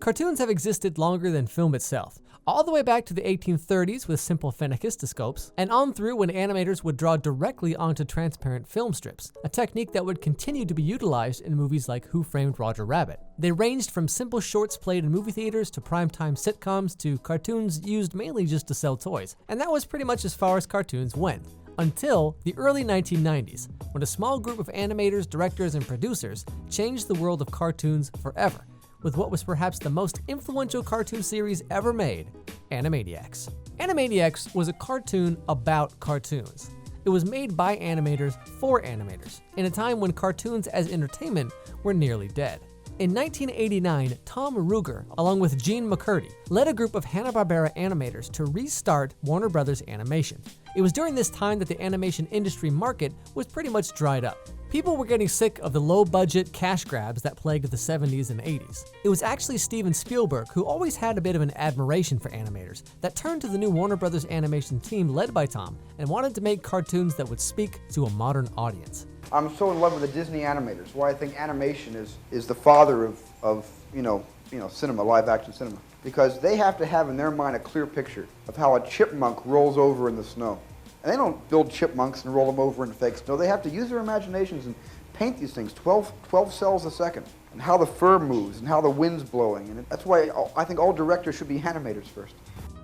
Cartoons have existed longer than film itself, all the way back to the 1830s with simple phenakistoscopes, and on through when animators would draw directly onto transparent film strips, a technique that would continue to be utilized in movies like Who Framed Roger Rabbit. They ranged from simple shorts played in movie theaters to primetime sitcoms to cartoons used mainly just to sell toys, and that was pretty much as far as cartoons went. Until the early 1990s, when a small group of animators, directors, and producers changed the world of cartoons forever, with what was perhaps the most influential cartoon series ever made, Animaniacs. Animaniacs was a cartoon about cartoons. It was made by animators for animators, in a time when cartoons as entertainment were nearly dead. In 1989, Tom Ruegger, along with Gene McCurdy, led a group of Hanna Barbera animators to restart Warner Brothers Animation. It was during this time that the animation industry market was pretty much dried up. People were getting sick of the low-budget cash grabs that plagued the 70s and 80s. It was actually Steven Spielberg, who always had a bit of an admiration for animators, that turned to the new Warner Brothers Animation team led by Tom and wanted to make cartoons that would speak to a modern audience. I'm so in love with the Disney animators. Why I think animation is the father of cinema, live-action cinema, because they have to have in their mind a clear picture of how a chipmunk rolls over in the snow. And they don't build chipmunks and roll them over in fake snow. They have to use their imaginations and paint these things 12 cells a second, and how the fur moves and how the wind's blowing. And that's why I think all directors should be animators first.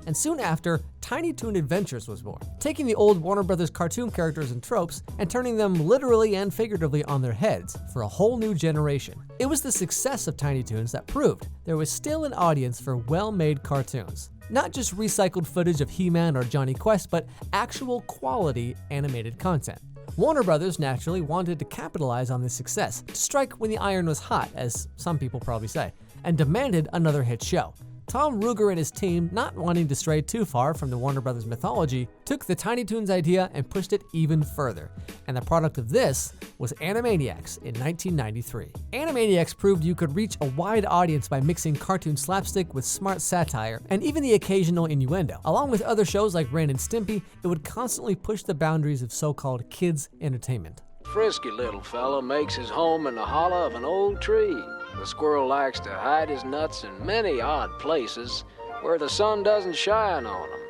And soon after, Tiny Toon Adventures was born, taking the old Warner Brothers cartoon characters and tropes and turning them literally and figuratively on their heads for a whole new generation. It was the success of Tiny Toons that proved there was still an audience for well-made cartoons. Not just recycled footage of He-Man or Johnny Quest, but actual quality animated content. Warner Brothers naturally wanted to capitalize on this success, to strike when the iron was hot, as some people probably say, and demanded another hit show. Tom Ruegger and his team, not wanting to stray too far from the Warner Brothers mythology, took the Tiny Toons idea and pushed it even further. And the product of this was Animaniacs in 1993. Animaniacs proved you could reach a wide audience by mixing cartoon slapstick with smart satire and even the occasional innuendo. Along with other shows like Ren and Stimpy, it would constantly push the boundaries of so-called kids' entertainment. Frisky little fella makes his home in the hollow of an old tree. The squirrel likes to hide his nuts in many odd places where the sun doesn't shine on him.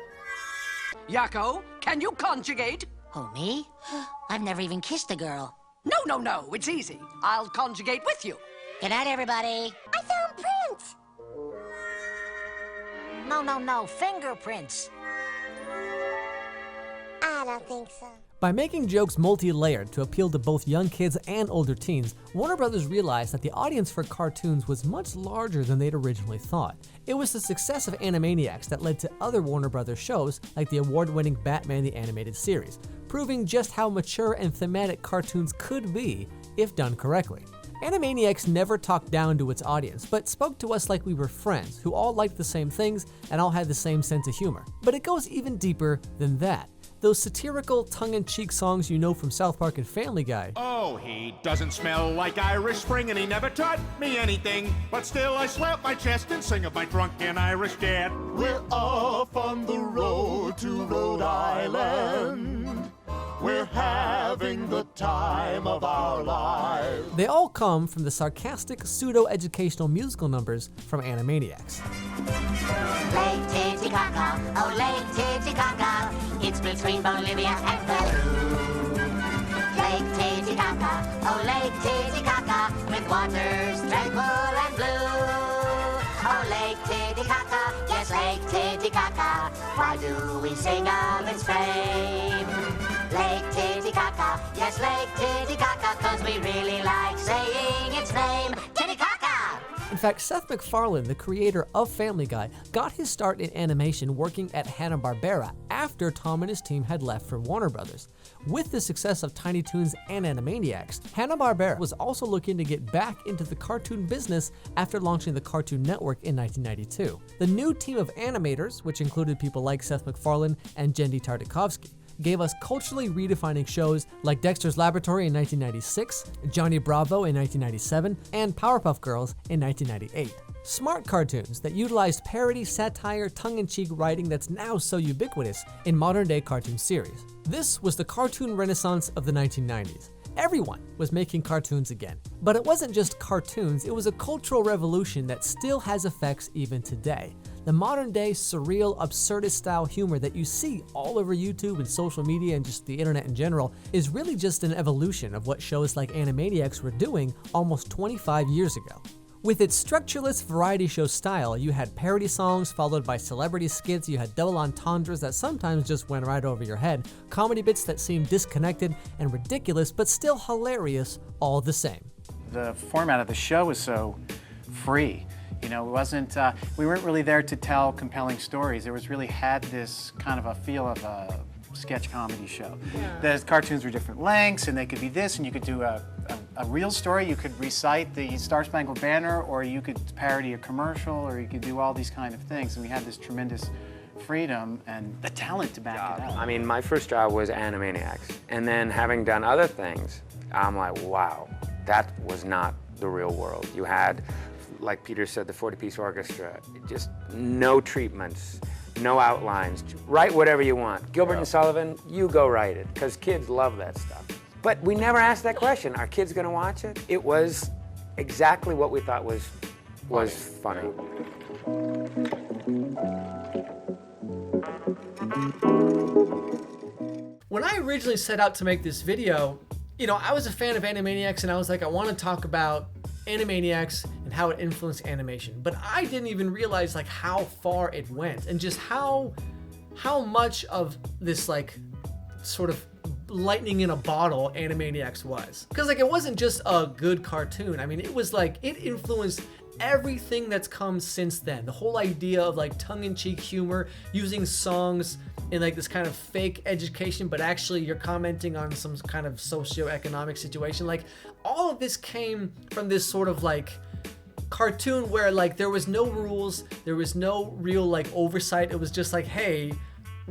Yakko, can you conjugate? Oh, me? I've never even kissed a girl. No, it's easy. I'll conjugate with you. Good night, everybody. I found prints. No, fingerprints. I don't think so. By making jokes multi-layered to appeal to both young kids and older teens, Warner Brothers realized that the audience for cartoons was much larger than they'd originally thought. It was the success of Animaniacs that led to other Warner Brothers shows like the award-winning Batman the Animated Series, proving just how mature and thematic cartoons could be if done correctly. Animaniacs never talked down to its audience, but spoke to us like we were friends who all liked the same things and all had the same sense of humor. But it goes even deeper than that. Those satirical, tongue-in-cheek songs you know from South Park and Family Guy. Oh, he doesn't smell like Irish Spring, and he never taught me anything. But still I slap my chest and sing of my drunken Irish dad. We're off on the road to Rhode Island. We're having the time of our lives. They all come from the sarcastic, pseudo-educational musical numbers from Animaniacs. Lake Titicaca, oh Lake Titicaca, it's between Bolivia and Peru. Lake Titicaca, oh Lake Titicaca, with waters tranquil and blue. Oh Lake Titicaca, yes Lake Titicaca, why do we sing of its fame? Lake Titicaca, yes Lake Titicaca, 'cause we really like saying its name, Titicaca! In fact, Seth MacFarlane, the creator of Family Guy, got his start in animation working at Hanna Barbera after Tom and his team had left for Warner Brothers. With the success of Tiny Toons and Animaniacs, Hanna Barbera was also looking to get back into the cartoon business after launching the Cartoon Network in 1992. The new team of animators, which included people like Seth MacFarlane and Genndy Tartakovsky, gave us culturally redefining shows like Dexter's Laboratory in 1996, Johnny Bravo in 1997, and Powerpuff Girls in 1998. Smart cartoons that utilized parody, satire, tongue-in-cheek writing that's now so ubiquitous in modern-day cartoon series. This was the cartoon renaissance of the 1990s. everyone was making cartoons again. But it wasn't just cartoons, it was a cultural revolution that still has effects even today. The modern day surreal, absurdist style humor that you see all over YouTube and social media and just the internet in general is really just an evolution of what shows like Animaniacs were doing almost 25 years ago. With its structureless variety show style, you had parody songs followed by celebrity skits, you had double entendres that sometimes just went right over your head, comedy bits that seemed disconnected and ridiculous but still hilarious all the same. The format of the show was so free. You know, it wasn't, we weren't really there to tell compelling stories. It was really had this kind of a feel of a sketch comedy show. Yeah. The cartoons were different lengths, and they could be this, and you could do a real story. You could recite the Star Spangled Banner, or you could parody a commercial, or you could do all these kind of things. And we had this tremendous freedom and the talent to back it up. I mean, my first job was Animaniacs, and then having done other things, I'm like, wow, that was not the real world. You had, like Peter said, the 40-piece orchestra, just no treatments, no outlines, write whatever you want. Gilbert and Sullivan, you go write it, because kids love that stuff. But we never asked that question, are kids gonna watch it? It was exactly what we thought was funny. When I originally set out to make this video, you know, I was a fan of Animaniacs and I was like, I want to talk about Animaniacs and how it influenced animation. But I didn't even realize like how far it went and just how much of this like sort of lightning in a bottle Animaniacs was. Because like it wasn't just a good cartoon. I mean, it was like it influenced everything that's come since then. The whole idea of like tongue-in-cheek humor, using songs in like this kind of fake education, but actually you're commenting on some kind of socio-economic situation. Like all of this came from this sort of like cartoon where like there was no rules, there was no real like oversight. It was just like, hey,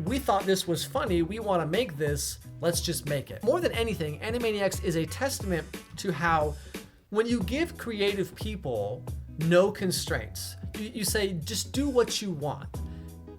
we thought this was funny, we want to make this, let's just make it. More than anything, Animaniacs is a testament to how when you give creative people no constraints, you say just do what you want.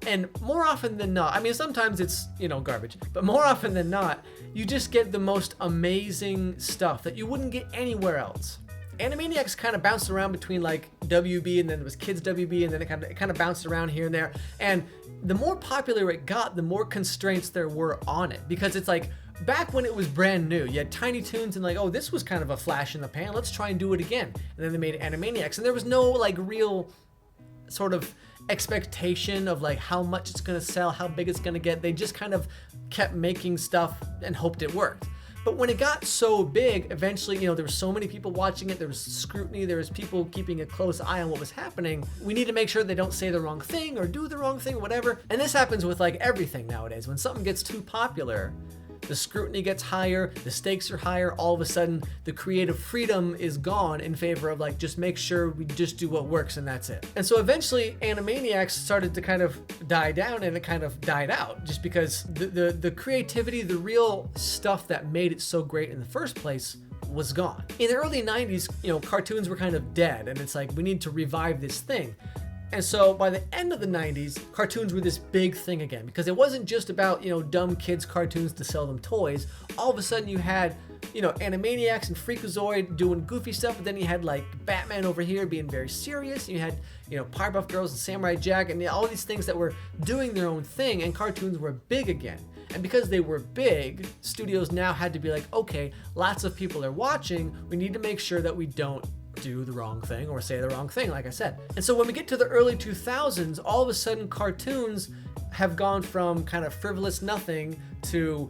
And more often than not, I mean, sometimes it's, you know, garbage, but more often than not, you just get the most amazing stuff that you wouldn't get anywhere else. Animaniacs kind of bounced around between like WB and then it was Kids WB and then it kind of bounced around here and there. And the more popular it got, the more constraints there were on it, because it's like back when it was brand new, you had Tiny Toons and like, oh, this was kind of a flash in the pan, let's try and do it again. And then they made Animaniacs and there was no like real sort of expectation of like how much it's gonna sell, how big it's gonna get. They just kind of kept making stuff and hoped it worked. But when it got so big, eventually, you know, there were so many people watching it, there was scrutiny, there was people keeping a close eye on what was happening. We need to make sure they don't say the wrong thing or do the wrong thing, whatever. And this happens with like everything nowadays. When something gets too popular, the scrutiny gets higher, the stakes are higher, all of a sudden the creative freedom is gone in favor of like, just make sure we just do what works and that's it. And so eventually Animaniacs started to kind of die down and it kind of died out just because the creativity, the real stuff that made it so great in the first place was gone. In the early 90s, you know, cartoons were kind of dead and it's like, we need to revive this thing. And so by the end of the 90s, cartoons were this big thing again, because it wasn't just about, you know, dumb kids cartoons to sell them toys. All of a sudden you had, you know, Animaniacs and Freakazoid doing goofy stuff, but then you had like Batman over here being very serious. You had, you know, Powerpuff Girls and Samurai Jack and all these things that were doing their own thing, and cartoons were big again. And because they were big, studios now had to be like, okay, lots of people are watching, we need to make sure that we don't do the wrong thing or say the wrong thing, like I said. And so when we get to the early 2000s, all of a sudden cartoons have gone from kind of frivolous nothing to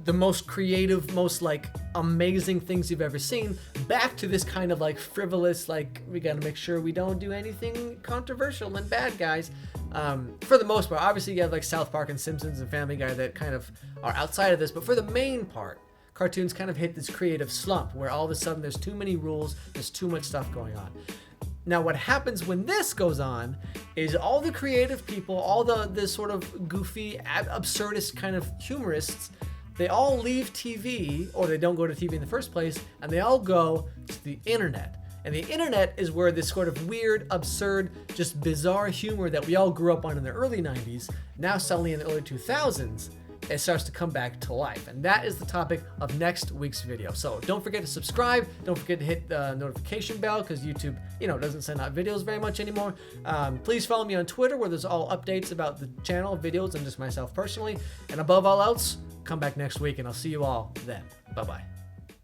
the most creative, most like amazing things you've ever seen, back to this kind of like frivolous, like we gotta make sure we don't do anything controversial and bad, guys. For the most part, obviously you have like South Park and Simpsons and Family Guy that kind of are outside of this, but for the main part, cartoons kind of hit this creative slump where all of a sudden there's too many rules, there's too much stuff going on. Now what happens when this goes on is all the creative people, all the sort of goofy, absurdist kind of humorists, they all leave TV, or they don't go to TV in the first place, and they all go to the internet. And the internet is where this sort of weird, absurd, just bizarre humor that we all grew up on in the early 90s, now suddenly in the early 2000s, it starts to come back to life. And that is the topic of next week's video. So don't forget to subscribe. Don't forget to hit the notification bell because YouTube, doesn't send out videos very much anymore. Please follow me on Twitter where there's all updates about the channel, videos, and just myself personally. And above all else, come back next week and I'll see you all then. Bye-bye.